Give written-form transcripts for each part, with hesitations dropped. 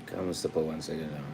Kamusta po once again lang?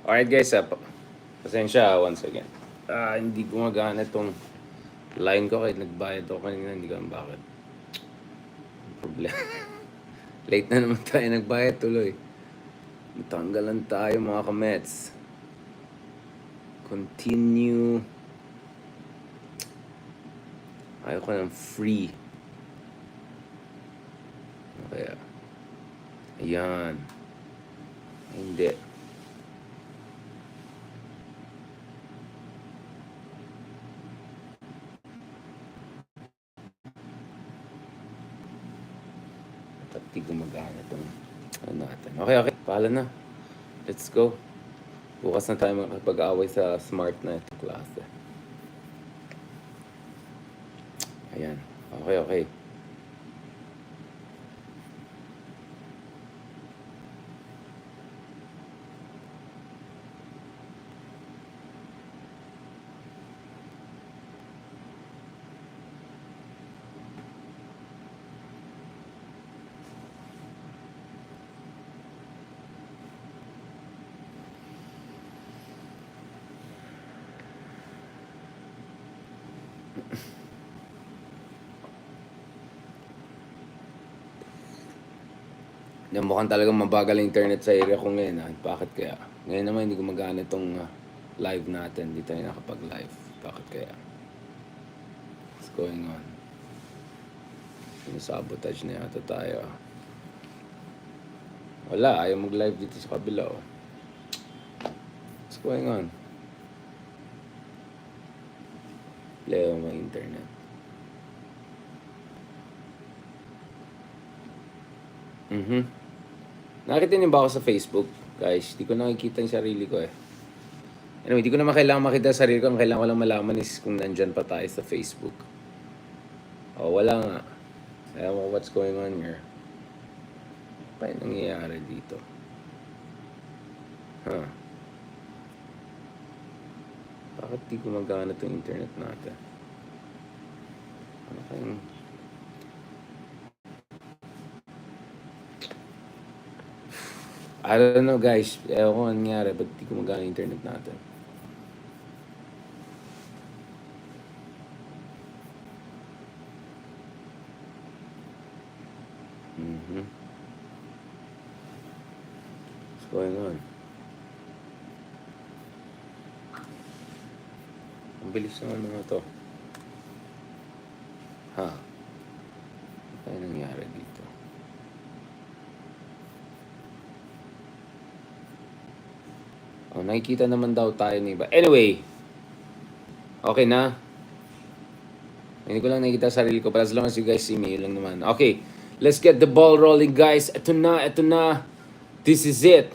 Alright guys, pasensya once again. Hindi gumagana itong line ko kahit nagbayad ako kanina, hindi ko alam bakit. Problema. Late na naman tayo nagbayad tuloy. Matanggalan tayo mga kamets. Continue. Ayaw ko ng free. Kaya. Ayan. Hindi. Hindi gumagana itong ano natin. Okay. Paalam na. Let's go. Bukas na tayo makapag-away sa smart na ito klase. Ayan. Okay. Na mukhang talagang mabagal ang internet sa area ko ngayon. Bakit kaya? Ngayon naman hindi gumagana itong live natin. Hindi tayo nakapag-live. Bakit kaya? What's going on? Sinasabotage na yata tayo. Wala, ayaw mag-live dito sa kabila. Oh. What's going on? Leo mo internet. Nakita niyo ba ako sa Facebook? Guys, di ko nakikita yung sarili ko eh. Anyway, di ko naman kailangan makita yung sarili ko. Ang kailangan ko lang malaman is kung nandyan pa tayo sa Facebook. Oh, wala nga. Ayaw mo what's going on here. Ano pa nangyayari dito? Huh. Bakit di gumagana itong internet natin? Ano kayong... I don't know guys. Ewan ko anong nangyari. Ba't di gumagana yung internet natin? What's going on? Ang bilis naman mga to. Ha? Ano kaya nangyari dito? Oh, nakikita naman daw tayo ng iba. Anyway, okay na. Hindi ko lang nakikita sarili ko. But as long as you guys see me, yun lang naman. Okay, let's get the ball rolling guys. Ito na. This is it.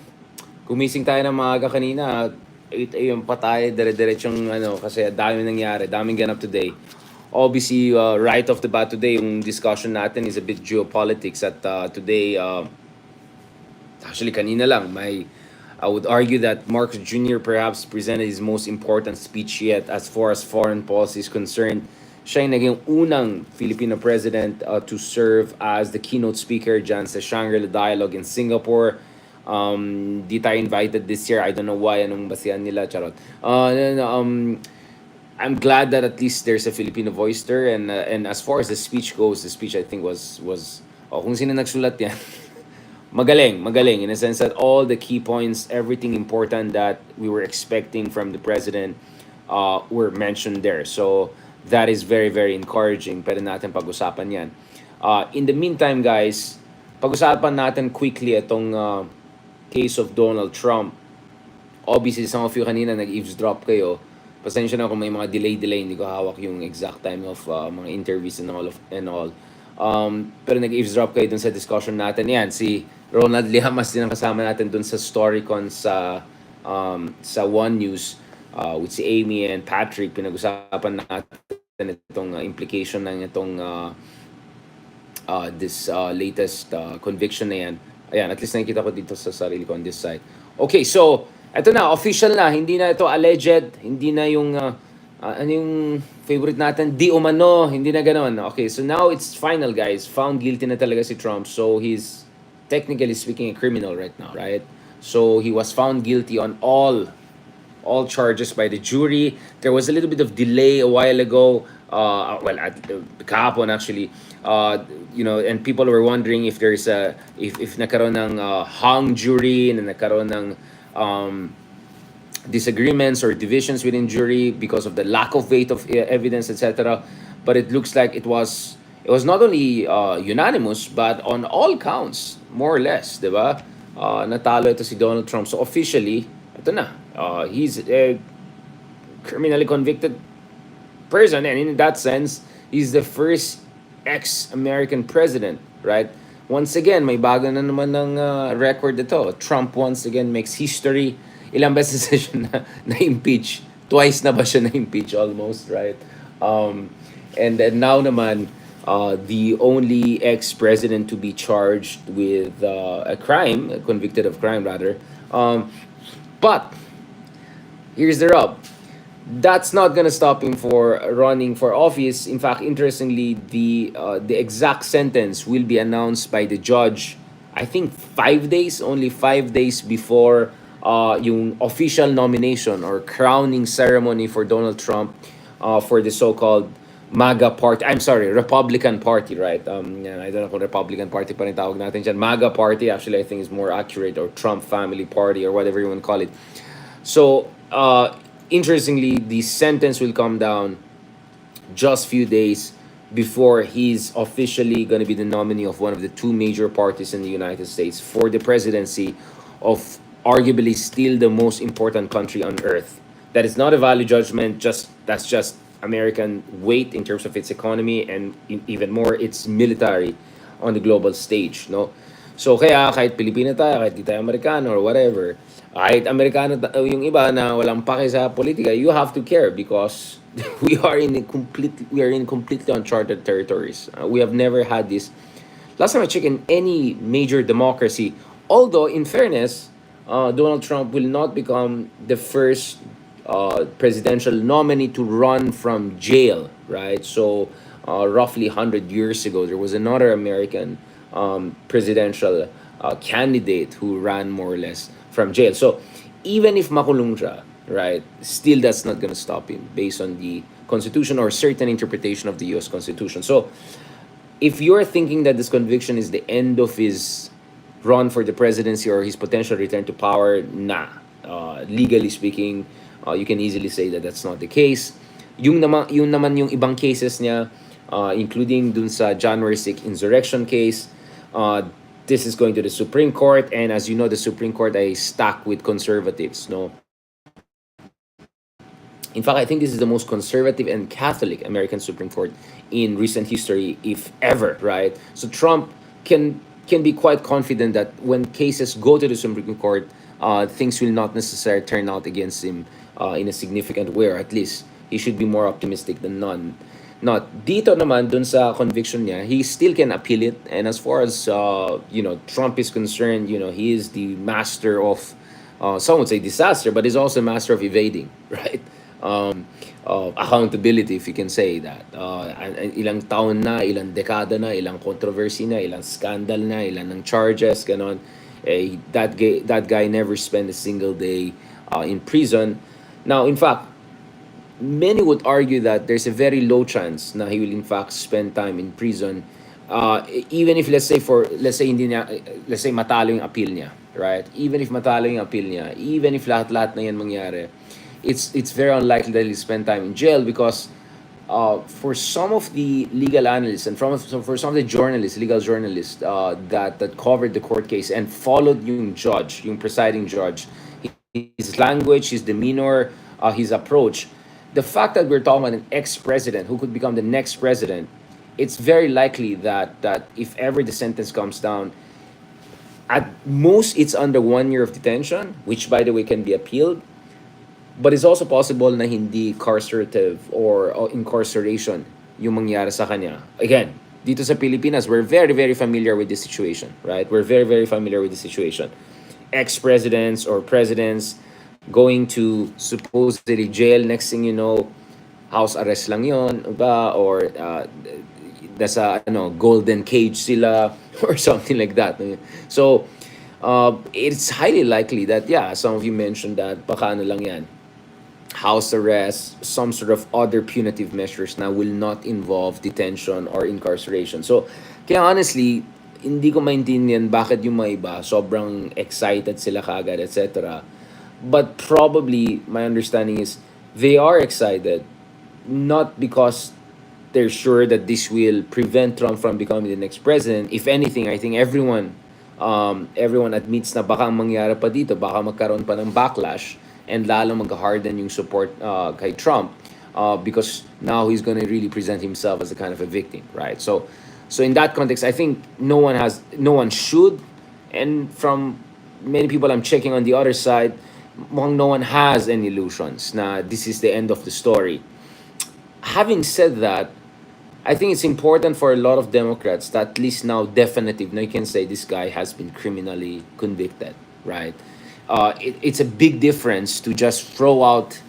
Gumising tayo ng maaga kanina. 8 a.m. pa tayo. Dire-diretsong kasi dami nangyari. Daming ganap today. Obviously, right off the bat today, yung discussion natin is a bit geopolitics. At today, actually kanina lang, I would argue that Marcos Jr. perhaps presented his most important speech yet as far as foreign policy is concerned. Siya yung naging unang Filipino president to serve as the keynote speaker dyan sa Shangri-La Dialogue in Singapore. Di tayo invited this year. I don't know why. Anong basihan nila? Charot. I'm glad that at least there's a Filipino voice there. And as far as the speech goes, the speech I think was kung sino nagsulat yan. Magaling in a sense that all the key points, everything important that we were expecting from the president were mentioned there. So that is very, very encouraging. Pwede natin pag-usapan yan. In the meantime, guys, pag-usapan natin quickly itong case of Donald Trump. Obviously, some of you kanina nag-eavesdrop kayo. Pasensya na kung may mga delay, hindi ko hawak yung exact time of mga interviews and all. Pero nag-eavesdrop kayo dun sa discussion natin. Yan, si Ronald Liamas din ang kasama natin dun sa StoryCon sa One News with si Amy and Patrick. Pinag-usapan natin itong implication ng itong this latest conviction na yan. Ayan, at least nakikita ko dito sa sarili ko on this side. Okay, so ito na, official na. Hindi na ito alleged. Hindi na yung ano yung favorite natin, di umano, hindi na ganoon. Okay, so now it's final, guys. Found guilty na talaga si Trump. So he's technically speaking a criminal right now, right? So he was found guilty on all charges by the jury. There was a little bit of delay a while ago. Kahapon actually. And people were wondering if there's if nagkaroon ng hung jury, na nagkaroon ng disagreements or divisions within jury because of the lack of weight of evidence, etc. But it looks like it was not only unanimous but on all counts, more or less, di ba? Natalo ito si Donald Trump. So officially, ito na. He's a criminally convicted person, and in that sense, he's the first ex-American president, right? Once again, may bago na naman ng record ito. Trump once again makes history. Ilang beses na siya na-impeach? Twice na ba siya na-impeach almost, right? And then now naman, the only ex-president to be charged with a crime, convicted of crime rather. But here's the rub. That's not gonna stop him for running for office. In fact, interestingly, the exact sentence will be announced by the judge. I think only 5 days before yung official nomination or crowning ceremony for Donald Trump for the so-called MAGA party. I'm sorry, Republican Party, right? Yan, I don't know kung Republican Party pa rin tawag natin dyan. MAGA Party, actually, I think is more accurate, or Trump Family Party, or whatever you want to call it. So, interestingly, the sentence will come down just few days before he's officially going to be the nominee of one of the two major parties in the United States for the presidency of arguably still the most important country on earth. That is not a value judgment, just that's just American weight in terms of its economy, and even more its military on the global stage, no? So kaya kahit Pilipino tayo, kahit di tayo Amerikano or whatever, kahit Amerikano yung iba na walang pake sa politika, you have to care because we are in completely uncharted territories. We have never had this. Last time I checked, in any major democracy, although in fairness, Donald Trump will not become the first presidential nominee to run from jail, right? So, roughly 100 years ago, there was another American presidential candidate who ran more or less from jail. So, even if makulong siya, right, still that's not going to stop him based on the Constitution or certain interpretation of the U.S. Constitution. So, if you're thinking that this conviction is the end of his run for the presidency or his potential return to power, nah. Legally speaking, you can easily say that that's not the case. Yung ibang cases niya, including dun sa January 6 insurrection case, this is going to the Supreme Court, and as you know, the Supreme Court ay stacked with conservatives, no? In fact, I think this is the most conservative and Catholic American Supreme Court in recent history, if ever, right? So Trump can be quite confident that when cases go to the Supreme Court, things will not necessarily turn out against him in a significant way, or at least he should be more optimistic than none. Not dito naman dun sa conviction niya, he still can appeal it. And as far as Trump is concerned, he is the master of some would say disaster, but he's also a master of evading, right? Accountability, if you can say that. Ilang taon na, ilang dekada na, ilang controversy na, ilang scandal na, ilang ng charges, ganon. That guy never spent a single day in prison. Now, in fact, many would argue that there's a very low chance na he will in fact spend time in prison, even if let's say matalo yung appeal niya, right? Even if matalo yung appeal niya, even if lahat-lahat na yan mangyari, it's very unlikely that he'll spend time in jail because for some of the legal analysts and for some of the legal journalists that covered the court case and followed yung presiding judge, his language, his demeanor, his approach, the fact that we're talking about an ex-president who could become the next president, it's very likely that if ever the sentence comes down, at most it's under 1 year of detention, which by the way can be appealed. But it's also possible na hindi carcerative or incarceration yung mangyari sa kanya. Again, dito sa Pilipinas, we're very, very familiar with this situation, right? We're very, very familiar with this situation. Ex-presidents or presidents going to supposedly jail, next thing you know, house arrest lang yon, ba? Or nasa golden cage sila or something like that. So, it's highly likely that, yeah, some of you mentioned that baka lang yan, house arrest, some sort of other punitive measures na will not involve detention or incarceration. So, kaya honestly, hindi ko maintindihan bakit yung mga iba sobrang excited sila kagad, etc. But probably, my understanding is, they are excited not because they're sure that this will prevent Trump from becoming the next president. If anything, I think everyone admits na baka ang mangyari pa dito, baka magkaroon pa ng backlash and lalo mag-harden yung support kay Trump because now he's going to really present himself as a kind of a victim, right? So in that context, I think no one should, and from many people I'm checking on the other side, no one has any illusions na this is the end of the story. Having said that, I think it's important for a lot of Democrats that at least now definitive, now you can say this guy has been criminally convicted, right? It's a big difference to just throw out,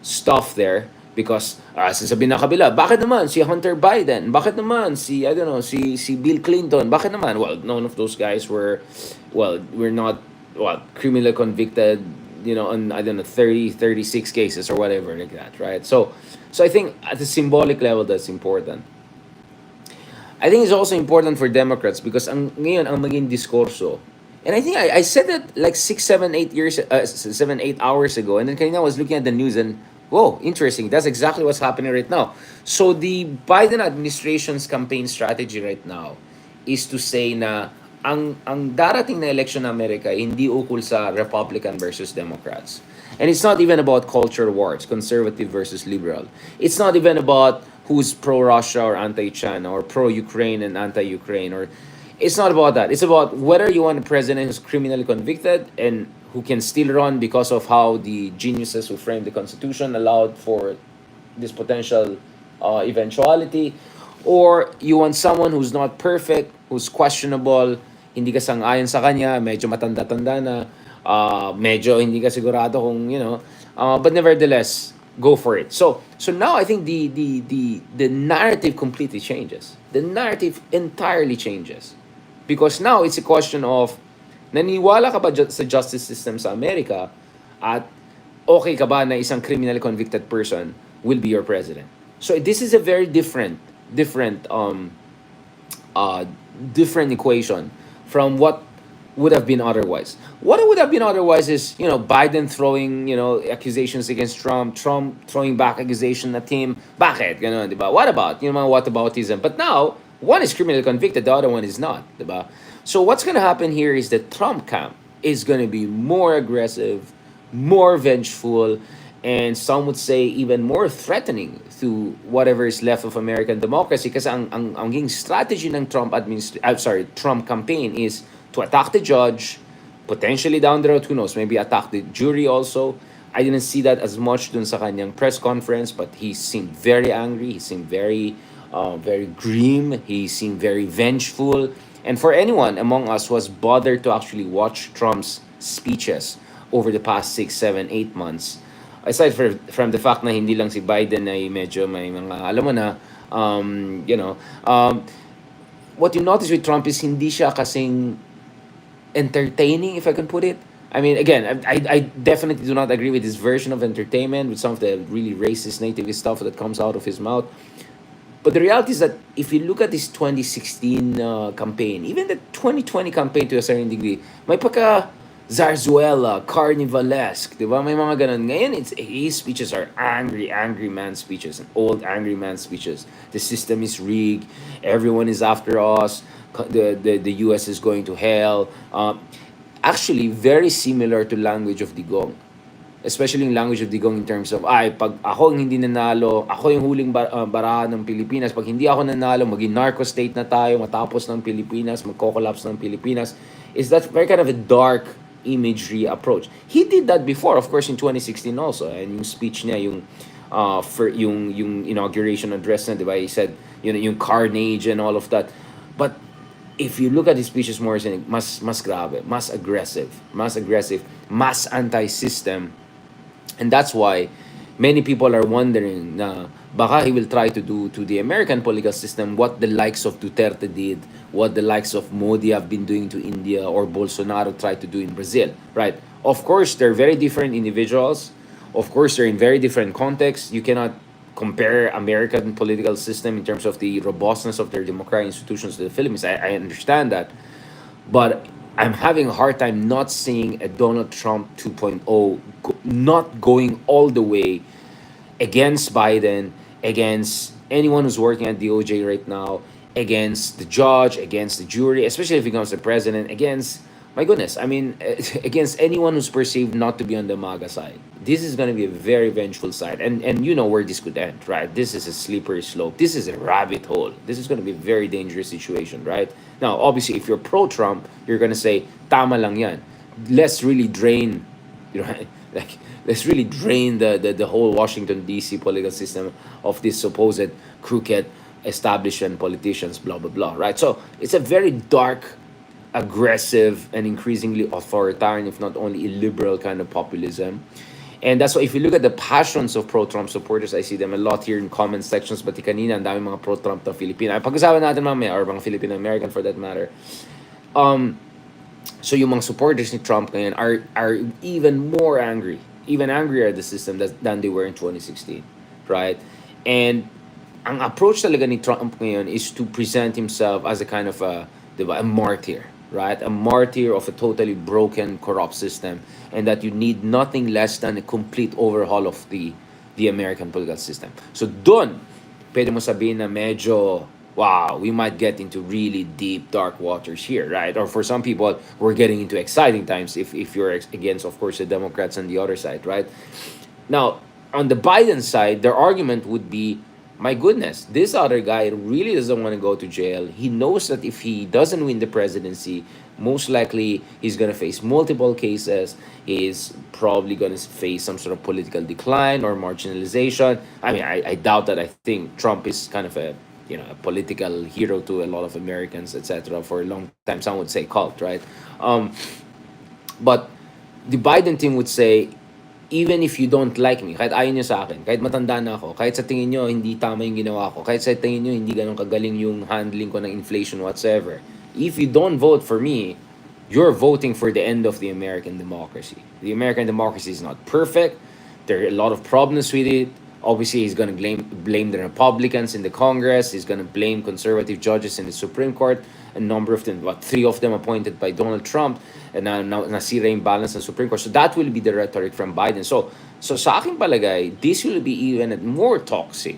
stuff there because sasabihin na kabila, bakit naman si Hunter Biden? Bakit naman si, I don't know, si Bill Clinton? Bakit naman? Well, none of those guys were not, criminally convicted on, I don't know, 36 cases or whatever like that, right? So I think at the symbolic level that's important. I think it's also important for Democrats because ngayon ang maging diskurso. And I think I said that like 7 8 hours ago, and then kanina I was looking at the news and whoa, interesting. That's exactly what's happening right now. So the Biden administration's campaign strategy right now is to say na ang darating na election ng Amerika hindi ukol sa Republican versus Democrats. And it's not even about culture wars, conservative versus liberal. It's not even about who's pro-Russia or anti-China or pro-Ukraine and anti-Ukraine, or it's not about that. It's about whether you want a president who's criminally convicted and who can still run because of how the geniuses who framed the Constitution allowed for this potential eventuality, or you want someone who's not perfect, who's questionable, hindi ka sang-ayon sa kanya, medyo matanda-tanda na, medyo hindi ka sigurado kung, but nevertheless, go for it. So now I think the narrative completely changes. The narrative entirely changes. Because now it's a question of, naniniwala ka ba sa justice system sa Amerika at okay ka ba na isang criminally convicted person will be your president? So this is a very different equation from what would have been otherwise. What would have been otherwise is, Biden throwing, accusations against Trump, Trump throwing back accusation at him. Bakit? Ganun, di ba? What about? Whataboutism. But now, one is criminally convicted, the other one is not, di ba? So what's going to happen here is the Trump camp is going to be more aggressive, more vengeful, and some would say even more threatening to whatever is left of American democracy. Kasi ang strategy ng Trump campaign is to attack the judge, potentially down the road, who knows, maybe attack the jury also. I didn't see that as much dun sa kanyang press conference, but he seemed very angry. He seemed very grim. He seemed very vengeful. And for anyone among us who has bothered to actually watch Trump's speeches over the past 6, 7, 8 months, aside from the fact na hindi lang si Biden ay medyo may mga, alam mo na, what you notice with Trump is hindi siya kasing entertaining, if I can put it. I mean, again, I definitely do not agree with his version of entertainment, with some of the really racist, nativist stuff that comes out of his mouth. But the reality is that if you look at his 2016 campaign, even the 2020 campaign to a certain degree, may pagka Zarzuela, carnivalesque, di ba? May mga ganun. Ngayon, his speeches are angry man speeches, and old angry man speeches. The system is rigged. Everyone is after us. The US is going to hell. Actually, very similar to language of Digong. Especially yung language of Digong in terms of, pag ako ang hindi nanalo, ako yung huling baraha ng Pilipinas. Pag hindi ako nanalo, maging narco state na tayo, matapos ng Pilipinas, magko-collapse ng Pilipinas. Is that very kind of a dark imagery approach. He did that before, of course, in 2016 also. And yung speech niya, yung inauguration address na, di ba? He said, yung carnage and all of that. But if you look at his speeches more, mas grabe, mas aggressive, mas anti-system. And that's why many people are wondering na baka he will try to do to the American political system what the likes of Duterte did, what the likes of Modi have been doing to India, or Bolsonaro tried to do in Brazil, right? Of course, they're very different individuals. Of course, they're in very different contexts. You cannot compare American political system in terms of the robustness of their democratic institutions to the Philippines. I understand that. But I'm having a hard time not seeing a Donald Trump 2.0 not going all the way against Biden, against anyone who's working at DOJ right now, against the judge, against the jury, especially if he becomes the president, against, my goodness, I mean, against anyone who's perceived not to be on the MAGA side. This is going to be a very vengeful side. And you know where this could end, right? This is a slippery slope. This is a rabbit hole. This is going to be a very dangerous situation, right? Now, obviously, if you're pro-Trump, you're going to say, tama lang yan. Let's really drain, let's really drain the whole Washington, D.C. political system of this supposed crooked establishment politicians, blah, blah, blah, right? So it's a very dark, aggressive, and increasingly authoritarian, if not only illiberal kind of populism. And that's why if you look at the passions of pro-Trump supporters, I see them a lot here in comment sections. Pati kanina, ang dami mga pro-Trump na Filipino. Pag-usapan natin mamaya, or mga Filipino-American for that matter. So yung mga supporters ni Trump ngayon are even more angry, even angrier at the system than they were in 2016, right? And ang approach talaga ni Trump ngayon is to present himself as a kind of a, diba, a martyr, right? A martyr of a totally broken, corrupt system, and that you need nothing less than a complete overhaul of the American political system. So doon, pwede mo sabihin na medyo, wow, we might get into really deep, dark waters here, right? Or for some people, we're getting into exciting times if you're against, of course, the Democrats on the other side, right? Now, on the Biden side, their argument would be, my goodness, this other guy really doesn't want to go to jail. He knows that if he doesn't win the presidency, most likely he's going to face multiple cases. He's probably going to face some sort of political decline or marginalization. I mean, I doubt that. I think Trump is kind of a, a political hero to a lot of Americans, etc. For a long time, some would say cult, right? Um, but the Biden team would say, even if you don't like me, kahit ayaw nyo sa akin, kahit matanda na ako, kahit sa tingin nyo hindi tama yung ginawa ko, kahit sa tingin nyo hindi ganun kagaling yung handling ko ng inflation whatsoever, if you don't vote for me, you're voting for the end of the American democracy. The American democracy is not perfect. There are a lot of problems with it. Obviously, he's going to blame the Republicans in the Congress. He's going to blame conservative judges in the Supreme Court. A number of them, what, three of them appointed by Donald Trump, and now nasira yung balance ng Supreme Court. So that will be the rhetoric from Biden. So sa aking palagay, this will be even more toxic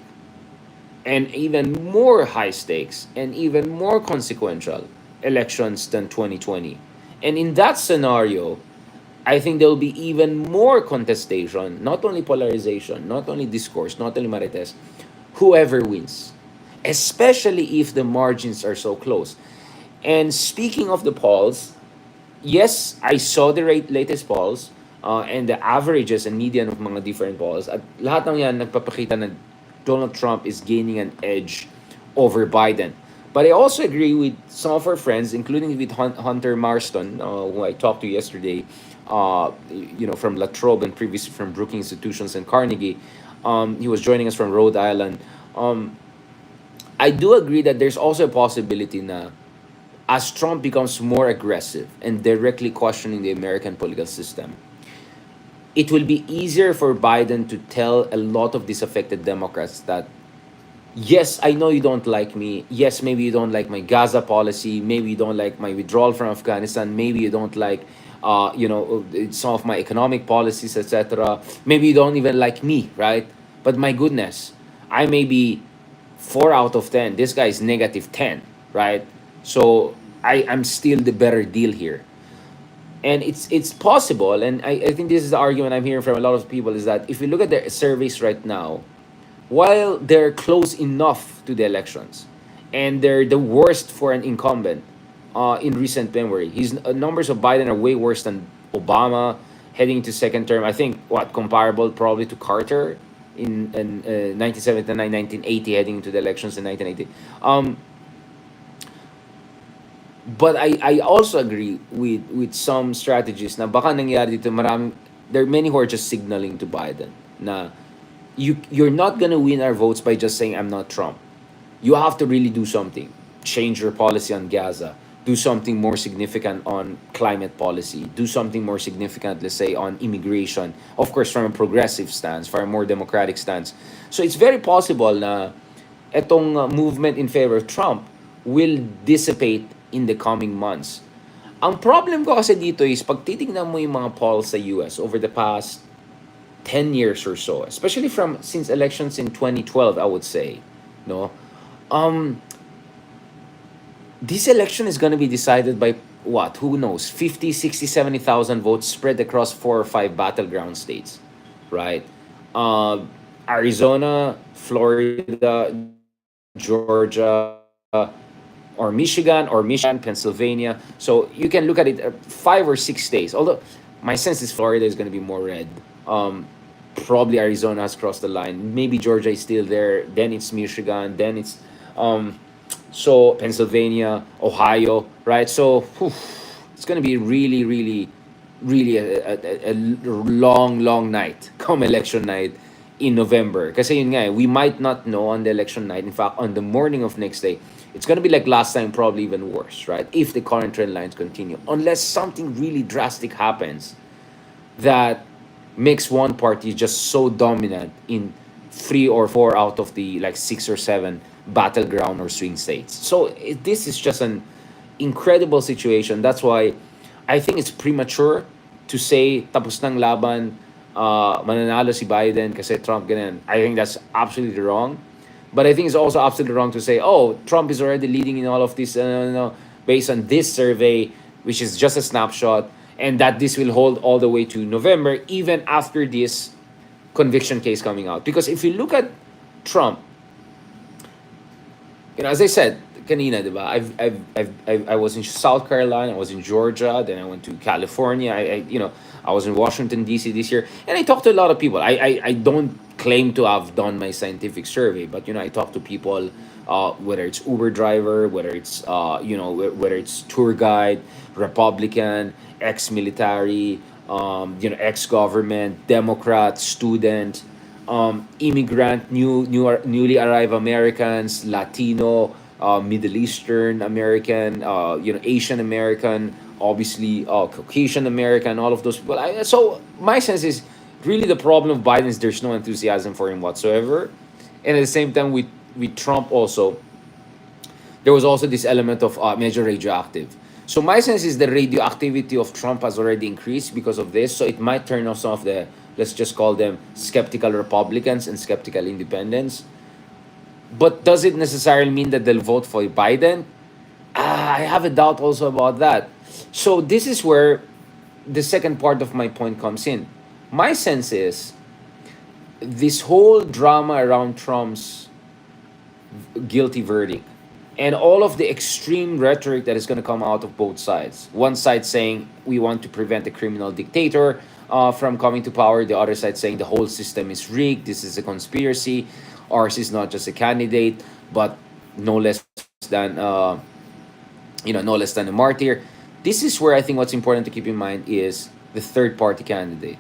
and even more high stakes and even more consequential elections than 2020. And in that scenario, I think there will be even more contestation, not only polarization, not only discourse, not only marites, whoever wins, especially if the margins are so close. And speaking of the polls, yes, I saw the latest polls and the averages and median of mga different polls. At lahat ng yan nagpapakita na Donald Trump is gaining an edge over Biden. But I also agree with some of our friends, including with Hunter Marston, who I talked to yesterday, from La Trobe and previously from Brookings Institutions and Carnegie. He was joining us from Rhode Island. I do agree that there's also a possibility na as Trump becomes more aggressive and directly questioning the American political system, it will be easier for Biden to tell a lot of disaffected Democrats that, yes, I know you don't like me. Yes, maybe you don't like my Gaza policy. Maybe you don't like my withdrawal from Afghanistan. Maybe you don't like, some of my economic policies, etc. Maybe you don't even like me, right? But my goodness, I may be 4 out of 10. This guy is -10, right? So I'm still the better deal here. And it's possible, and I think this is the argument I'm hearing from a lot of people, is that if you look at the surveys right now, while they're close enough to the elections, and they're the worst for an incumbent in recent memory, his numbers of Biden are way worse than Obama heading into second term. I think what comparable probably to Carter in 1979, 1980, heading into the elections in 1980. But I also agree with some strategies na baka nangyari dito, there are many who are just signaling to Biden na you're not gonna win our votes by just saying I'm not Trump. You have to really do something. Change your policy on Gaza. Do something more significant on climate policy. Do something more significant, let's say, on immigration. Of course, from a progressive stance, from a more democratic stance. So it's very possible na etong movement in favor of Trump will dissipate in the coming months. Ang problem ko kasi dito is pag titignan mo yung mga polls sa US over the past 10 years or so, especially from since elections in 2012, I would say, no, this election is going to be decided by what? Who knows? 50, 60, 70,000 votes spread across 4 or 5 battleground states, right? Arizona, Florida, Georgia, or Michigan, Pennsylvania. So you can look at it 5 or 6 states. Although my sense is Florida is going to be more red. Probably Arizona has crossed the line. Maybe Georgia is still there. Then it's Michigan. Then it's so Pennsylvania, Ohio, right? So it's going to be really, really, really a long, long night come election night in November. Kasi yun nga, we might not know on the election night. In fact, on the morning of next day, It's going to be like last time, probably even worse, right? If the current trend lines continue, unless something really drastic happens that makes one party just so dominant in 3 or 4 out of the like 6 or 7 battleground or swing states. So this is just an incredible situation. That's why I think it's premature to say tapos ng laban, mananalo si Biden kasi Trump ganyan. I think that's absolutely wrong. But I think it's also absolutely wrong to say, oh, Trump is already leading in all of this, based on this survey, which is just a snapshot, and that this will hold all the way to November, even after this conviction case coming out. Because if you look at Trump, as I said kanina, diba? I was in South Carolina, I was in Georgia, then I went to California. I was in Washington D.C. this year, and I talked to a lot of people. I don't claim to have done my scientific survey, but I talk to people, whether it's Uber driver, whether it's whether it's tour guide, Republican, ex-military, ex-government, Democrat, student, immigrant, newly arrived Americans, Latino, Middle Eastern American, Asian American, obviously Caucasian American, all of those people. So my sense is really the problem of Biden is there's no enthusiasm for him whatsoever, and at the same time with Trump also, there was also this element of major radioactive. So my sense is the radioactivity of Trump has already increased because of this. So it might turn off some of the, let's just call them skeptical Republicans and skeptical independents. But does it necessarily mean that they'll vote for Biden? I have a doubt also about that. So this is where the second part of my point comes in. My sense is this whole drama around Trump's guilty verdict and all of the extreme rhetoric that is going to come out of both sides. One side saying we want to prevent a criminal dictator from coming to power. The other side saying the whole system is rigged. This is a conspiracy. Ours is not just a candidate, but no less than no less than a martyr. This is where I think what's important to keep in mind is the third party candidate.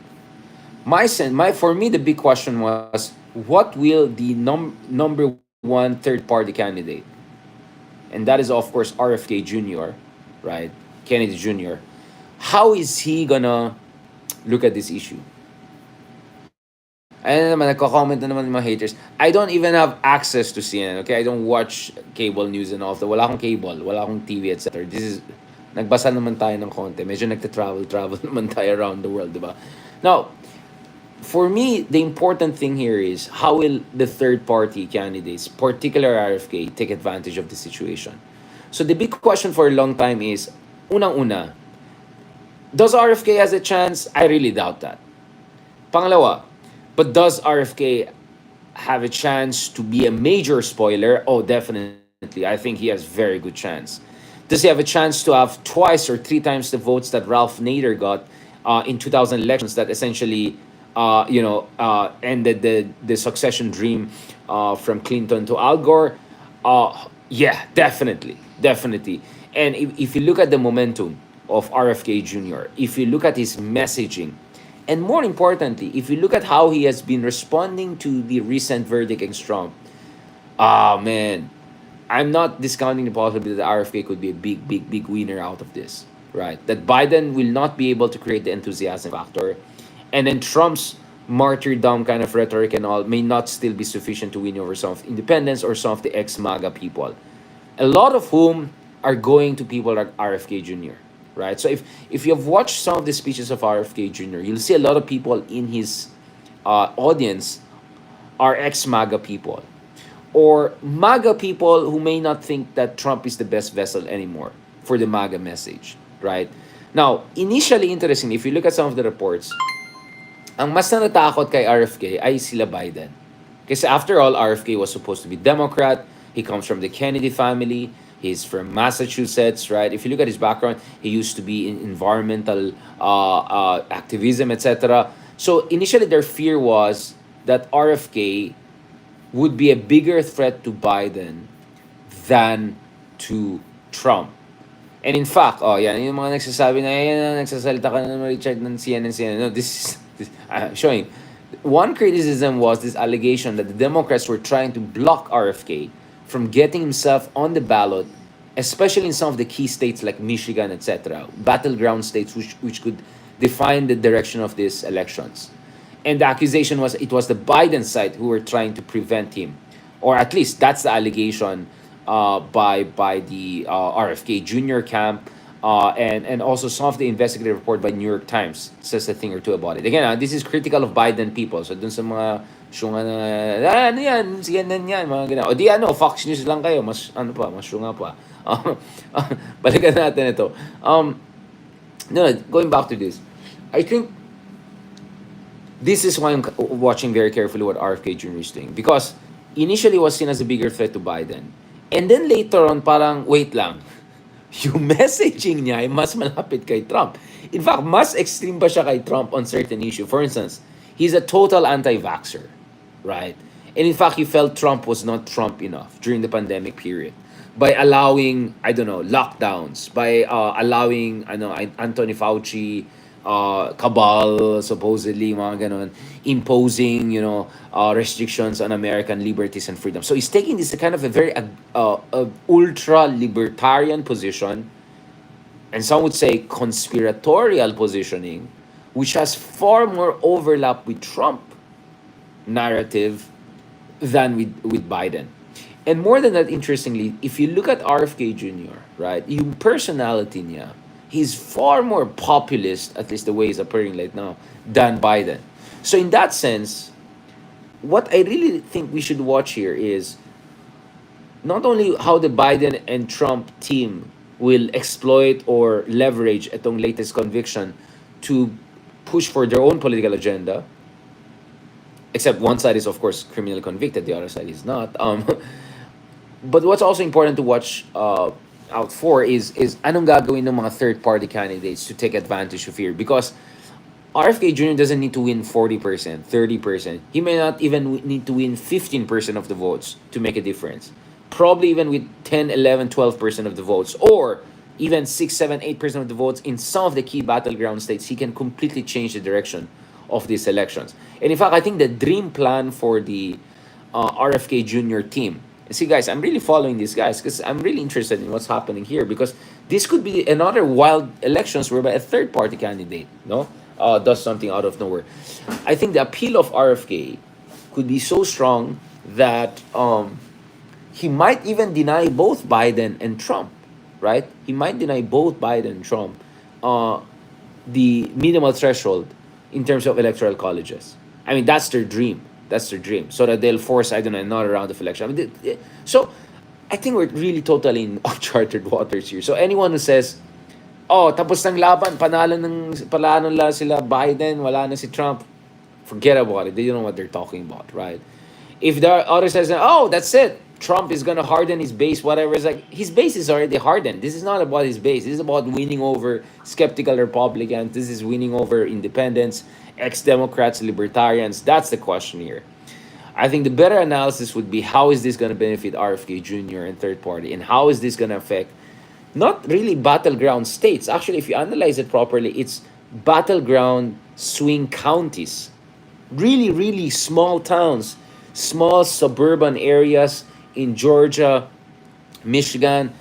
For me, the big question was what will the number one third party candidate, and that is of course RFK Jr., right? Kennedy Jr. How is he gonna look at this issue? Ayan naman, nagko-comment na naman yung mga haters. I don't even have access to CNN, okay? I don't watch cable news and all that. Wala akong cable, wala akong TV, etc. Nagbasa naman tayo ng konti. Medyo travel naman tayo around the world, di ba? Now, for me, the important thing here is how will the third-party candidates, particular RFK, take advantage of the situation? So the big question for a long time is, unang-una, does RFK has a chance? I really doubt that. Pangalawa, but does RFK have a chance to be a major spoiler? Oh, definitely. I think he has very good chance. Does he have a chance to have twice or three times the votes that Ralph Nader got in 2000 elections that essentially ended the succession dream from Clinton to Al Gore? Yeah, definitely. And if you look at the momentum of RFK Jr., if you look at his messaging, and more importantly, if you look at how he has been responding to the recent verdict against Trump, man, I'm not discounting the possibility that RFK could be a big winner out of this, right? That Biden will not be able to create the enthusiasm factor, and then Trump's martyrdom kind of rhetoric and all may not still be sufficient to win over some of independents or some of the ex-MAGA people, a lot of whom are going to people like RFK Jr., right? So if you have watched some of the speeches of RFK Jr., you'll see a lot of people in his audience are ex-MAGA people or MAGA people who may not think that Trump is the best vessel anymore for the MAGA message, right? Now, initially, interesting, if you look at some of the reports, ang mas natakot kay RFK ay sila Biden. Kasi after all, RFK was supposed to be Democrat. He comes from the Kennedy family. He's from Massachusetts, right? If you look at his background, he used to be in environmental activism, etc. So initially, their fear was that RFK would be a bigger threat to Biden than to Trump. And in fact, yan, yung mga nagsasabi na, yan, nagsasalita ka na naman, Richard, ng CNN. No, this I'm showing. One criticism was this allegation that the Democrats were trying to block RFK from getting himself on the ballot, especially in some of the key states like Michigan, etc., battleground states which could define the direction of these elections. And the accusation was it was the Biden side who were trying to prevent him, or at least that's the allegation by the RFK Jr. camp, and also some of the investigative report by New York Times says a thing or two about it. Again, this is critical of Biden people. So dun sa mga syunga na, ano yan, CNN yan, mga ganyan. O di ano, Fox News lang kayo, mas ano pa, mas syunga pa. Balikan natin ito. No, going back to this, I think this is why I'm watching very carefully what RFK Jr. is doing. Because initially was seen as a bigger threat to Biden. And then later on, parang, wait lang, yung messaging niya ay mas malapit kay Trump. In fact, mas extreme pa siya kay Trump on certain issue. For instance, he's a total anti-vaxxer, right? And in fact, he felt Trump was not Trump enough during the pandemic period by allowing, I don't know, lockdowns, by allowing, Anthony Fauci, cabal, supposedly, mga ganon, imposing, restrictions on American liberties and freedom. So he's taking this kind of a very ultra-libertarian position, and some would say conspiratorial positioning, which has far more overlap with Trump narrative than with Biden. And more than that, interestingly, if you look at RFK Jr., right, yung personality niya, he's far more populist, at least the way he's appearing right now, than Biden. So in that sense, what I really think we should watch here is not only how the Biden and Trump team will exploit or leverage itong latest conviction to push for their own political agenda, except one side is, of course, criminally convicted, the other side is not. But what's also important to watch out for is anong gagawin ng mga third-party candidates to take advantage of here. Because RFK Jr. doesn't need to win 40%, 30%. He may not even need to win 15% of the votes to make a difference. Probably even with 10, 11, 12% of the votes, or even 6, 7, 8% of the votes in some of the key battleground states, he can completely change the direction of these elections. And in fact, I think the dream plan for the RFK Jr. team. See, guys, I'm really following these guys because I'm really interested in what's happening here, because this could be another wild elections whereby a third-party candidate, does something out of nowhere. I think the appeal of RFK could be so strong that he might even deny both Biden and Trump, right? He might deny both Biden and Trump the minimal threshold in terms of electoral colleges. I mean, that's their dream. That's their dream. So that they'll force, I don't know, another round of election. So I think we're really totally in uncharted waters here. So anyone who says, oh, tapos ng laban, panalo lang sila Biden, wala na si Trump, forget about it. They don't know what they're talking about, right? If the other says, oh, that's it, Trump is gonna harden his base, whatever, it's like, his base is already hardened. This is not about his base. This is about winning over skeptical Republicans. This is winning over independents, ex-Democrats, libertarians. That's the question here. I think the better analysis would be, how is this going to benefit RFK Jr. and third party, and how is this going to affect not really battleground states. Actually, if you analyze it properly, it's battleground swing counties. Really, really small towns, small suburban areas in Georgia, Michigan,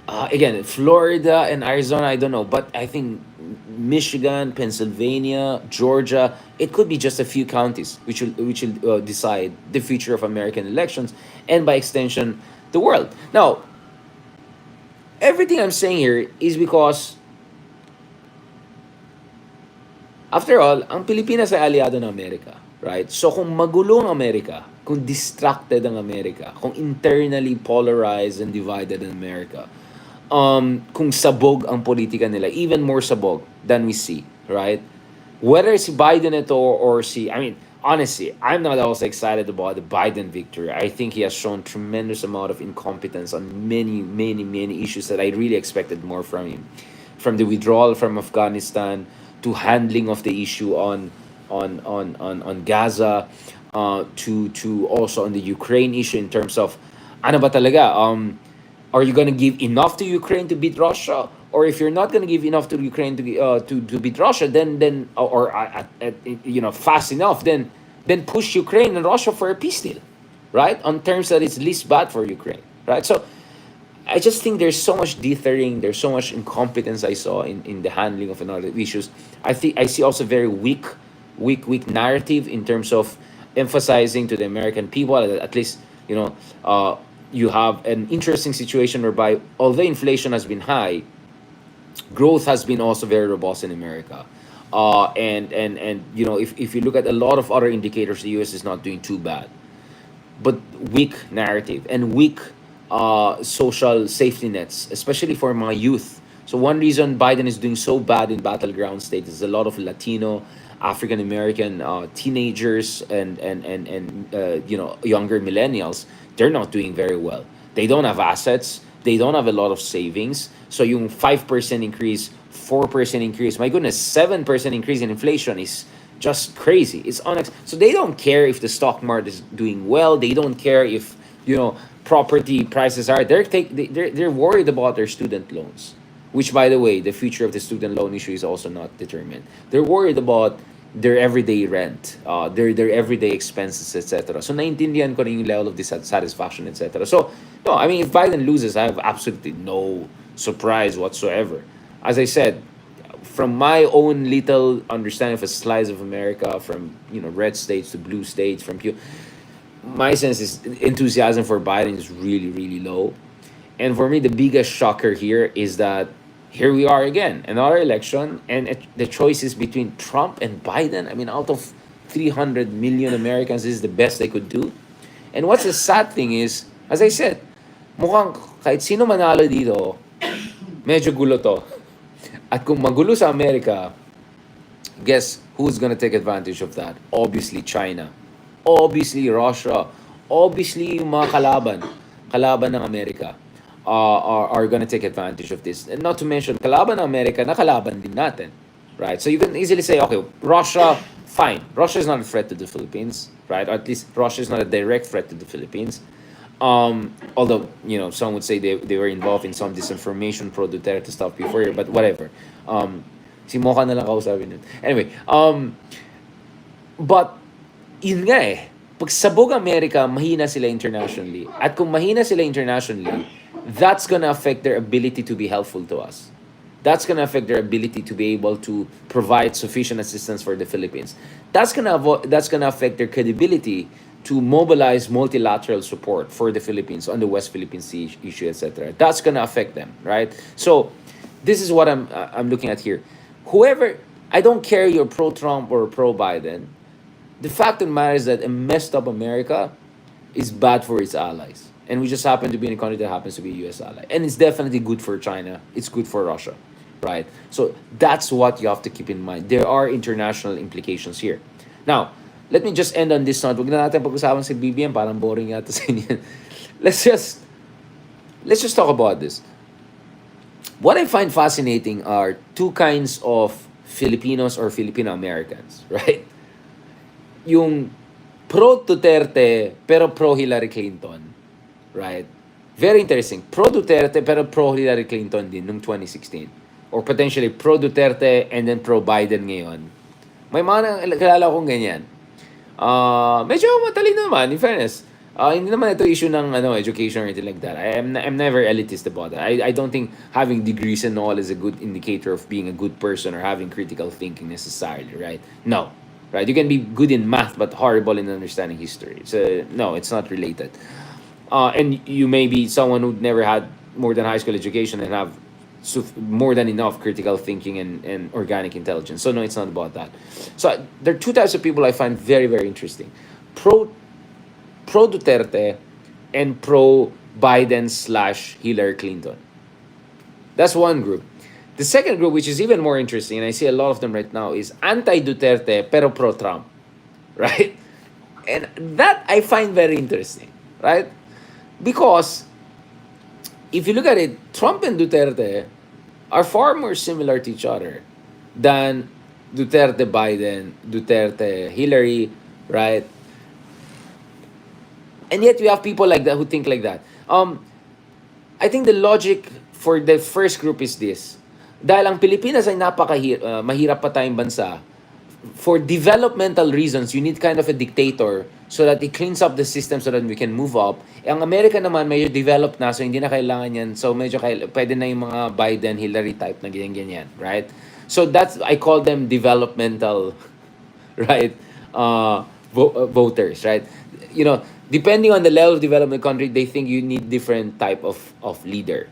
again, Florida and Arizona, I don't know, but I think Michigan, Pennsylvania, Georgia, it could be just a few counties which will decide the future of American elections, and by extension, the world. Now, everything I'm saying here is because, after all, ang Pilipinas ay aliado ng Amerika, right? So kung magulo ang Amerika, kung distracted ang Amerika, kung internally polarized and divided ang Amerika, kung sabog ang politika nila, even more sabog than we see, right? Whether si Biden ito or I mean, honestly, I'm not also excited about the Biden victory. I think he has shown tremendous amount of incompetence on many, many, many issues that I really expected more from him. From the withdrawal from Afghanistan to handling of the issue on Gaza, to also on the Ukraine issue in terms of ano ba talaga, are you going to give enough to Ukraine to beat Russia? Or if you're not going to give enough to Ukraine to beat Russia, then fast enough, then push Ukraine and Russia for a peace deal, right? On terms that it's least bad for Ukraine. right? So I just think there's so much dithering, there's so much incompetence I saw in the handling of another issues. I think I see also very weak narrative in terms of emphasizing to the American people that at least you know you have an interesting situation whereby although inflation has been high, growth has been also very robust in America. And if you look at a lot of other indicators, the US is not doing too bad, but weak narrative and weak social safety nets, especially for my youth. So one reason Biden is doing so bad in battleground states is a lot of Latino, African American teenagers and younger millennials. They're not doing very well. They don't have assets. They don't have a lot of savings. So yung 5% increase, 4% increase, my goodness, 7% increase in inflation is just crazy. It's so they don't care if the stock market is doing well. They don't care if property prices are. They're worried about their student loans, which by the way, the future of the student loan issue is also not determined. They're worried about their everyday rent, their everyday expenses, etc. So naintindihan ko rin yung level of dissatisfaction, etc. So no, I mean if Biden loses, I have absolutely no surprise whatsoever. As I said, from my own little understanding of a slice of America, from red states to blue states, my sense is enthusiasm for Biden is really really low, and for me the biggest shocker here is that here we are again, another election, and the choice is between Trump and Biden. I mean, out of 300 million Americans, this is the best they could do. And what's the sad thing is, as I said, mukhang kahit sino manalo dito, medyo gulo to. At kung magulo sa Amerika, guess who's gonna take advantage of that? Obviously, China. Obviously, Russia. Obviously, yung mga kalaban ng Amerika are gonna take advantage of this. And not to mention, kalaban ng Amerika, nakalaban din natin. Right? So you can easily say, okay, Russia, fine. Russia is not a threat to the Philippines, right? Or at least Russia is not a direct threat to the Philippines. Although some would say they were involved in some disinformation pro Duterte stuff before here, but whatever. Si Mocha na lang kausapin nun. Anyway, but yun nga eh, pag sabog Amerika, mahina sila internationally. At kung mahina sila internationally, that's gonna affect their ability to be helpful to us. That's gonna affect their ability to be able to provide sufficient assistance for the Philippines. That's gonna affect their credibility to mobilize multilateral support for the Philippines on the West Philippine Sea issue, etc. That's gonna affect them, right? So, this is what I'm looking at here. Whoever, I don't care you're pro-Trump or pro-Biden. The fact of the matter is that a messed up America is bad for its allies, and we just happen to be in a country that happens to be a U.S. ally, and it's definitely good for China. It's good for Russia, right? So that's what you have to keep in mind. There are international implications here. Now, let me just end on this note. Huwag na natin pag-usapan si BBM, parang boring yata sa inyo. Let's just talk about this. What I find fascinating are two kinds of Filipinos or Filipino Americans, right? Yung pro Duterte pero pro Hillary Clinton, right? Very interesting. Pro Duterte pero pro Hillary Clinton din noong 2016. Or potentially pro Duterte and then pro Biden ngayon. May mga kilala kong ganyan. Medyo matalino naman, in fairness. Hindi naman ito issue ng education or anything like that. I'm never elitist about that. I don't think having degrees and all is a good indicator of being a good person or having critical thinking necessarily, right? No. Right? You can be good in math but horrible in understanding history. So no, it's not related. And you may be someone who never had more than high school education and have more than enough critical thinking and organic intelligence. So no, it's not about that. So there are two types of people I find very, very interesting. Pro Duterte and pro Biden / Hillary Clinton. That's one group. The second group, which is even more interesting, and I see a lot of them right now, is anti-Duterte pero pro-Trump, right? And that I find very interesting, right? Because if you look at it, Trump and Duterte are far more similar to each other than Duterte Biden, Duterte Hillary, right? And yet we have people like that who think like that. I think the logic for the first group is this. Dahil ang Pilipinas ay mahirap pa tayong bansa, for developmental reasons, you need kind of a dictator so that it cleans up the system so that we can move up. Ang America naman, medyo developed na, so hindi na kailangan yan. So medyo pwede na yung mga Biden, Hillary type na ganyan-ganyan, right? So that's, I call them developmental, right? Voters, right? You know, depending on the level of development country, they think you need different type of leader.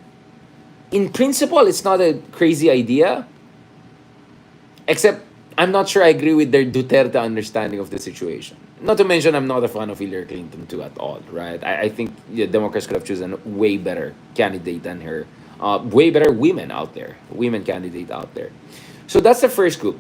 In principle, it's not a crazy idea, except I'm not sure I agree with their Duterte understanding of the situation. Not to mention, I'm not a fan of Hillary Clinton too at all, right? I think Democrats could have chosen a way better candidate than her. Way better women out there, women candidate out there. So that's the first group.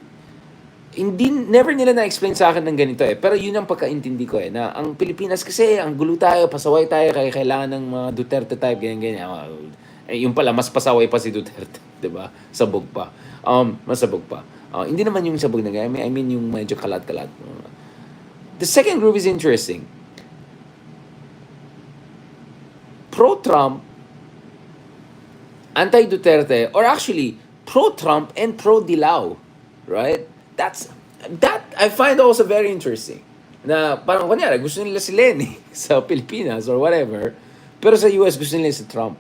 Hindi, never nila na-explain sa akin ng ganito eh. Pero yun ang pagkaintindi ko eh, na ang Pilipinas kasi, ang gulo tayo, pasaway tayo, kaya kailangan ng mga Duterte type, ganyan-ganyan. Yung pala, mas pasaway pa si Duterte, di ba? Sabog pa. Mas sabog pa. Hindi naman yung sabog na ganyan, I mean yung medyo kalat-kalat. The second group is interesting. Pro-Trump, anti-Duterte, or actually, pro-Trump and pro-Dilaw, right? That I find also very interesting. Na parang kunyari, gusto nila si Lenny sa Pilipinas or whatever, pero sa US gusto nila si Trump.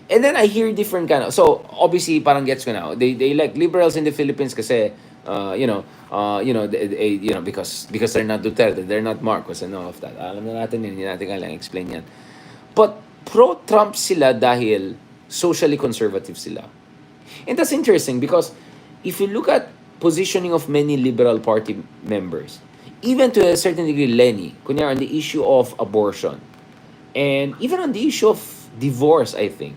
And then I hear different kind of, so obviously parang gets ko na, they like liberals in the Philippines kasi because they're not Duterte, they're not Marcos and all of that. Alam na natin yun, hindi natin kailangang explain yan. But pro-Trump sila dahil socially conservative sila. And that's interesting because if you look at positioning of many Liberal Party members, even to a certain degree, Lenny, kunyari on the issue of abortion, and even on the issue of divorce, I think,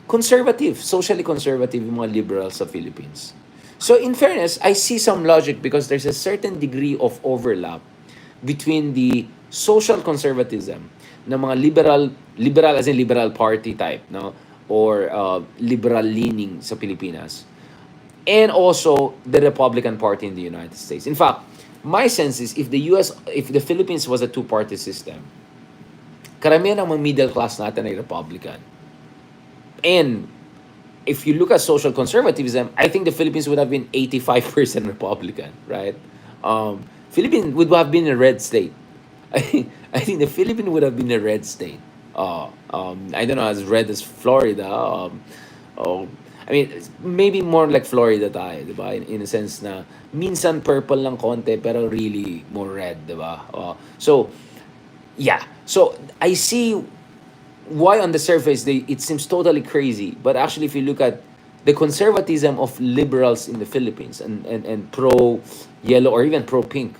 conservative, socially conservative yung mga liberals sa Philippines. So in fairness, I see some logic because there's a certain degree of overlap between the social conservatism ng mga liberal as in liberal party type, no? Or liberal leaning sa Pilipinas, and also the Republican Party in the United States. In fact, my sense is if the Philippines was a two-party system, karamihan ng mga middle class natin ay Republican. And if you look at social conservatism, I think the Philippines would have been 85% Republican, right? Philippines would have been a red state. I think the Philippines would have been a red state. I don't know, as red as Florida. I mean, maybe more like Florida tayo, di ba? In a sense na minsan purple lang konti pero really more red, di ba? So, yeah. So, I see why on the surface it seems totally crazy. But actually, if you look at the conservatism of liberals in the Philippines and pro-yellow or even pro-pink,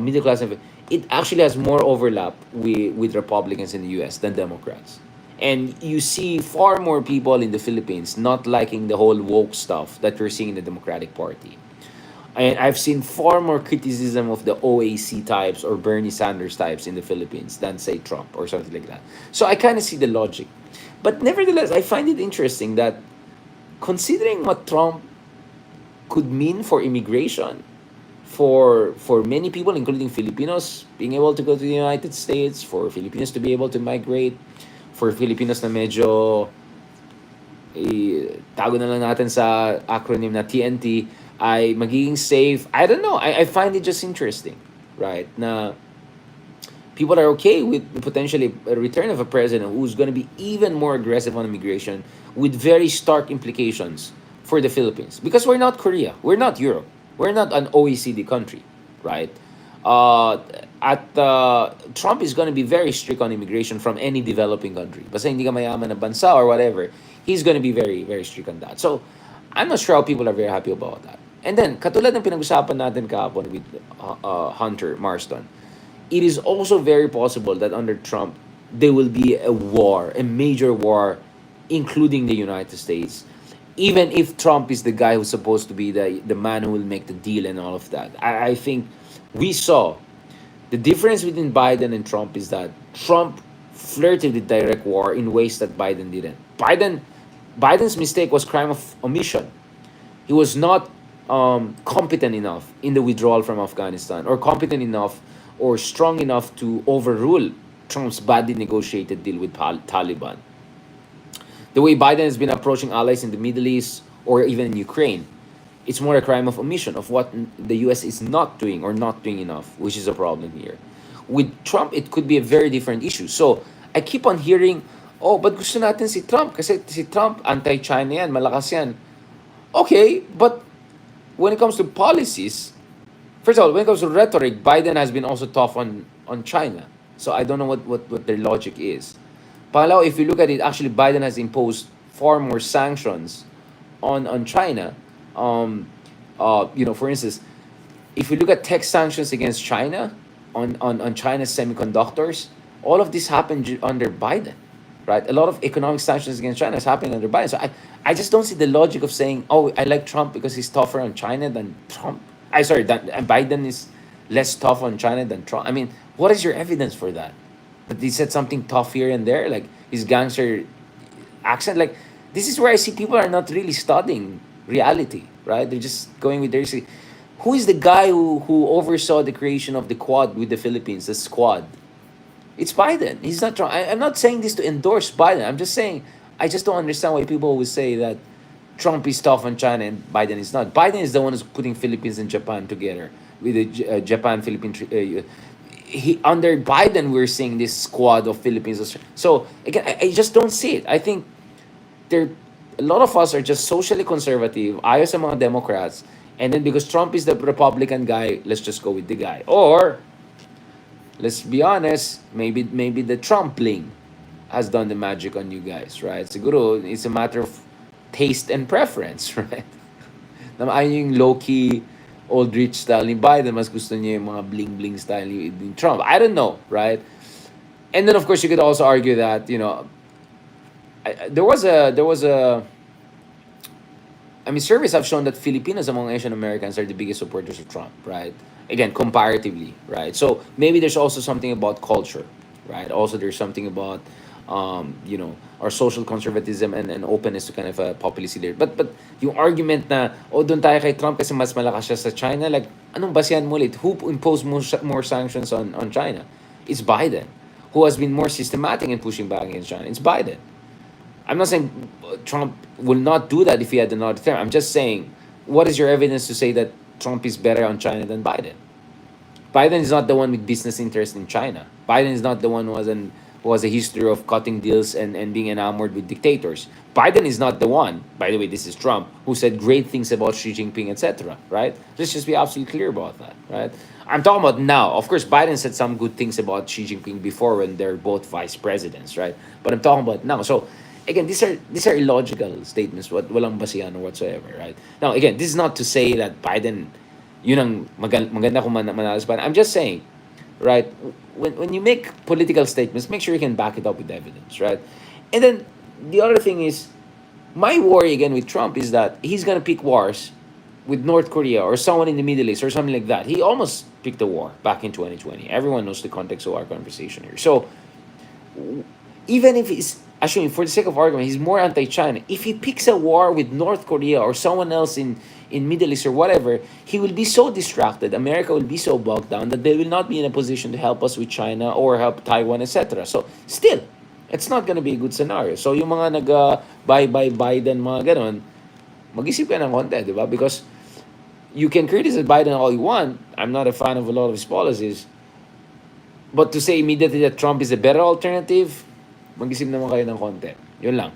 middle class, it actually has more overlap with Republicans in the US than Democrats. And you see far more people in the Philippines not liking the whole woke stuff that we're seeing in the Democratic Party. And I've seen far more criticism of the OAC types or Bernie Sanders types in the Philippines than, say, Trump or something like that. So I kind of see the logic. But nevertheless, I find it interesting that considering what Trump could mean for immigration, for many people, including Filipinos, being able to go to the United States, for Filipinos to be able to migrate, for Filipinos na medyo tago na lang natin sa acronym na TNT, ay magiging safe. I don't know. I find it just interesting, right? Na people are okay with potentially a return of a president who's going to be even more aggressive on immigration with very stark implications for the Philippines. Because we're not Korea. We're not Europe. We're not an OECD country, right? Trump is going to be very strict on immigration from any developing country. Basta hindi ka mayaman na bansa or whatever, he's going to be very, very strict on that. So, I'm not sure how people are very happy about that. And then, katulad ng pinag-usapan natin kahapon with Hunter Marston, it is also very possible that under Trump, there will be a war, a major war, including the United States. Even if Trump is the guy who's supposed to be the man who will make the deal and all of that. I think we saw the difference between Biden and Trump is that Trump flirted with direct war in ways that Biden didn't. Biden's mistake was crime of omission. He was not competent enough in the withdrawal from Afghanistan or competent enough or strong enough to overrule Trump's badly negotiated deal with Taliban. The way Biden has been approaching allies in the Middle East or even in Ukraine It's more a crime of omission of what the US is not doing or not doing enough, which is a problem here. With Trump, it could be a very different issue. So, I keep on hearing, oh, but gusto natin si Trump? Kasi si Trump, anti-China yan, malakas yan. Okay, but when it comes to policies, first of all, when it comes to rhetoric, Biden has been also tough on China. So I don't know what their logic is. Pangalawa, if you look at it, actually Biden has imposed far more sanctions on China. For instance, if you look at tech sanctions against China on China's semiconductors, all of this happened under Biden, right? A lot of economic sanctions against China is happening under Biden. So I just don't see the logic of saying, oh, I like Trump because he's tougher on China than Trump. That Biden is less tough on China than Trump. I mean, what is your evidence for that? That he said something tough here and there, like his gangster accent. Like, this is where I see people are not really studying reality, right? They're just going with their. Who is the guy who oversaw the creation of the Quad with the Philippines, the Squad? It's Biden. He's not Trump. I'm not saying this to endorse Biden. I'm just saying I just don't understand why people always say that Trump is tough on China and Biden is not. Biden is the one who's putting Philippines and Japan together with the Japan Philippine. He under Biden we're seeing this squad of Philippines. So again, I just don't see it. I think there a lot of us are just socially conservative, ayaw sa mga Democrats, and then because Trump is the Republican guy, let's just go with the guy. Or let's be honest, maybe the Trump bling has done the magic on you guys, right? Siguro it's a matter of taste and preference, right? Na ayaw yung low-key old rich style ni Biden, mas gusto niya yung mga bling-bling style ni Trump. I don't know, right? And then of course you could also argue that, there was a I mean, surveys have shown that Filipinos among Asian Americans are the biggest supporters of Trump, right? Again, comparatively, right? So maybe there's also something about culture, right? Also, there's something about, our social conservatism and openness to kind of a populist leader. But yung argument na, oh, doon tayo kay Trump kasi mas malakas siya sa China, like, anong basihan mo ulit? Who imposed more sanctions on China? It's Biden. Who has been more systematic in pushing back against China? It's Biden. I'm not saying Trump will not do that if he had another term. I'm just saying, what is your evidence to say that Trump is better on China than Biden? Biden is not the one with business interest in China. Biden is not the one who has a history of cutting deals and being enamored with dictators. Biden is not the one, by the way, this is Trump, who said great things about Xi Jinping, etc. Right? Let's just be absolutely clear about that, right? I'm talking about now. Of course, Biden said some good things about Xi Jinping before when they're both vice presidents, right? But I'm talking about now. So again, these are illogical statements. Walang basihan or whatsoever, right? Now, again, this is not to say that Biden, yun ang maganda kung manalo sa Biden. I'm just saying, right? When you make political statements, make sure you can back it up with evidence, right? And then the other thing is, my worry again with Trump is that he's gonna pick wars with North Korea or someone in the Middle East or something like that. He almost picked a war back in 2020. Everyone knows the context of our conversation here. So even if he's actually, for the sake of argument, he's more anti-China. If he picks a war with North Korea or someone else in Middle East or whatever, he will be so distracted. America will be so bogged down that they will not be in a position to help us with China or help Taiwan, etc. So still, it's not gonna be a good scenario. So yung mga bye Biden, mga ganon, mag-isip ka ng konti, di ba? Because you can criticize Biden all you want. I'm not a fan of a lot of his policies. But to say immediately that Trump is a better alternative, mag-isip naman kayo ng konti. Yun lang.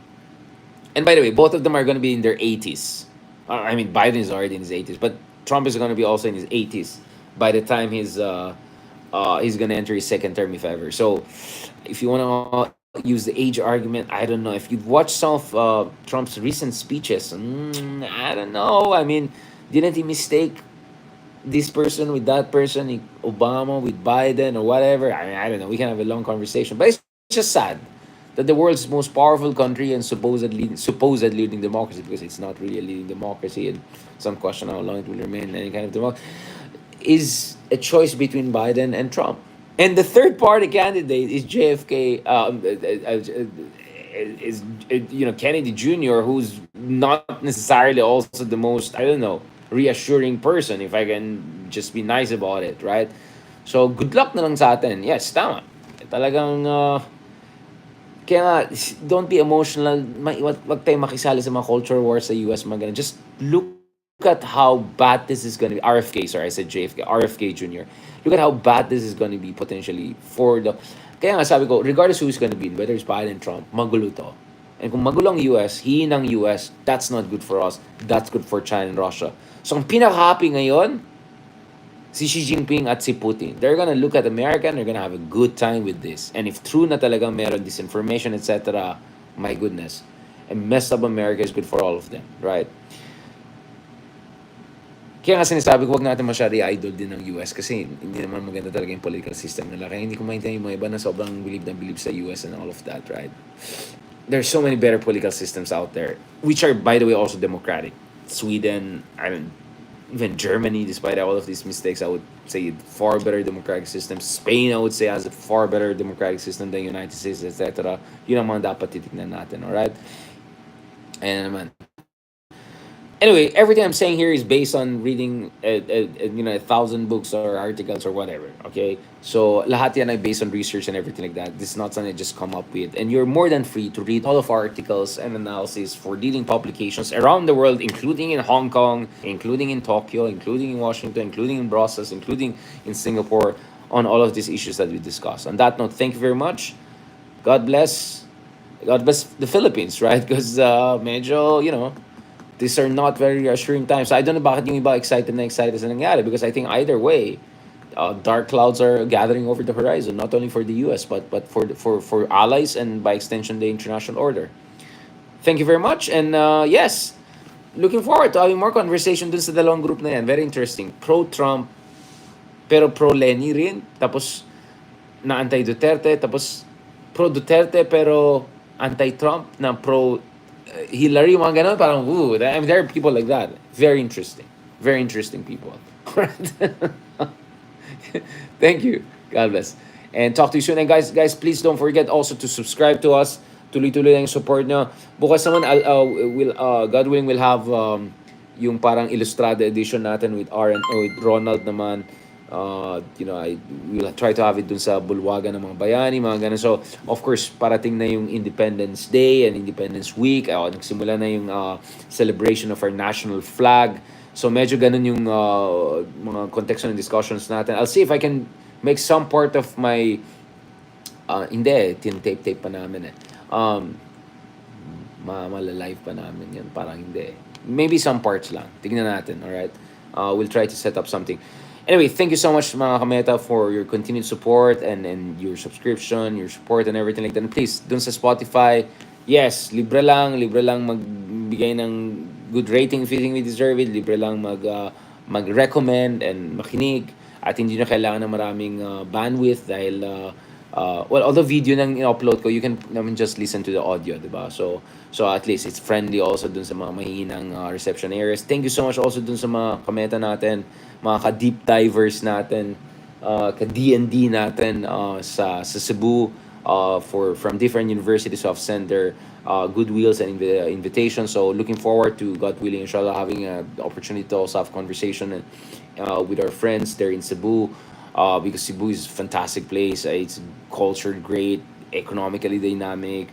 And by the way, both of them are going to be in their 80s. I mean, Biden is already in his 80s, but Trump is going to be also in his 80s by the time he's going to enter his second term, if ever. So, if you want to use the age argument, I don't know. If you've watched some of Trump's recent speeches, I don't know. I mean, didn't he mistake this person with that person, Obama with Biden or whatever? I don't know. We can have a long conversation, but it's just sad that the world's most powerful country and supposedly leading democracy, because it's not really a leading democracy, and some question how long it will remain any kind of democracy, is a choice between Biden and Trump. And the third party candidate is JFK, is Kennedy Jr., who's not necessarily also the most, I don't know, reassuring person, if I can just be nice about it, right? So good luck na lang sa atin. Yes, tama. Talagang kaya nga, don't be emotional. Wag tayo makisali sa mga culture wars sa US, mga ganun. Just look at how bad this is going to be. RFK, sorry, I said JFK, RFK Jr. Look at how bad this is going to be potentially for the... Kaya nga sabi ko, regardless who is going to be, whether it's Biden, Trump, magulo to. And kung magulo ang US, ng US, that's not good for us. That's good for China and Russia. So ang pinaka-happy ngayon, si Xi Jinping at si Putin. They're gonna look at America and they're gonna have a good time with this. And if true na talagang meron disinformation, etc., my goodness. And messed up America is good for all of them, right? Kaya nga sinasabi ko, huwag natin masyado i-idol din ng US kasi hindi naman maganda talaga yung political system nila. Kaya hindi ko maintindihan yung mga iba na sobrang believe sa US and all of that, right? There's so many better political systems out there, which are, by the way, also democratic. Sweden, even Germany, despite all of these mistakes, I would say far better democratic system. Spain, I would say, has a far better democratic system than United States, etc. Yun ang mga dapat titignan natin, alright? And naman, anyway, everything I'm saying here is based on reading, 1,000 books or articles or whatever. Okay, so lahat yan ay based on research and everything like that. This is not something I just come up with, and you're more than free to read all of our articles and analysis for leading publications around the world, including in Hong Kong, including in Tokyo, including in Washington, including in Brussels, including in Singapore, on all of these issues that we discussed. On that note, thank you very much. God bless. God bless the Philippines, right? Because medyo, these are not very reassuring times. I don't know bakit yung iba excited sa nangyari, because I think either way, dark clouds are gathering over the horizon, not only for the US, but for allies and by extension the international order. Thank you very much, and yes, looking forward to having more conversation dun sa dalawang group na yan. Very interesting. Pro-Trump, pero pro-Lenny rin. Tapos, na anti-Duterte. Tapos, pro-Duterte, pero anti-Trump, na pro-Hillary, mga ganun. Parang, there are people like that. Very interesting. Very interesting people. Thank you. God bless. And talk to you soon. And guys, please don't forget also to subscribe to us. Tuloy-tuloy lang yung support nyo. Bukas naman, God willing, we'll have yung parang illustrated edition natin with with Ronald naman. I will try to have it dun sa bulwagan ng mga bayani, mga ganun. So, of course, parating na yung Independence Day and Independence Week. Nagsimula na yung celebration of our national flag. So, medyo ganun yung mga context ng discussions natin. I'll see if I can make some part of my... hindi, tin-tape pa namin malalive pa namin yan. Parang hindi. Maybe some parts lang. Tignan natin, alright? We'll try to set up something. Anyway, thank you so much mga kameta for your continued support and your subscription, your support and everything like that. And please, dun sa Spotify, yes, libre lang magbigay ng good rating if you think we deserve it. Libre lang mag-recommend and makinig. At hindi na kailangan ng maraming bandwidth dahil, although video nang in-upload ko, you can just listen to the audio, diba? So at least it's friendly also dun sa mga mahinang reception areas. Thank you so much also dun sa mga kameta natin, mga ka-deep divers natin, ka-D&D natin sa Cebu, from different universities who have sent their goodwills and invitations. So looking forward to, God willing, inshallah, having the opportunity to also have conversation with our friends there in Cebu, because Cebu is a fantastic place. It's cultured, great, economically dynamic,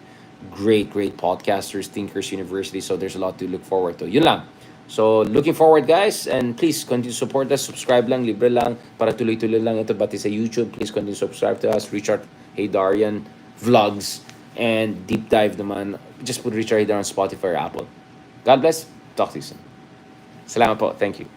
great podcasters, thinkers, university. So there's a lot to look forward to. Yun lang. So, looking forward, guys, and please continue to support us. Subscribe lang, libre lang, para tuloy-tuloy lang ito. Pati sa YouTube, please continue to subscribe to us. Richard Haydarian Vlogs, and Deep Dive naman. Just put Richard Haydarian on Spotify or Apple. God bless. Talk to you soon. Salamat po. Thank you.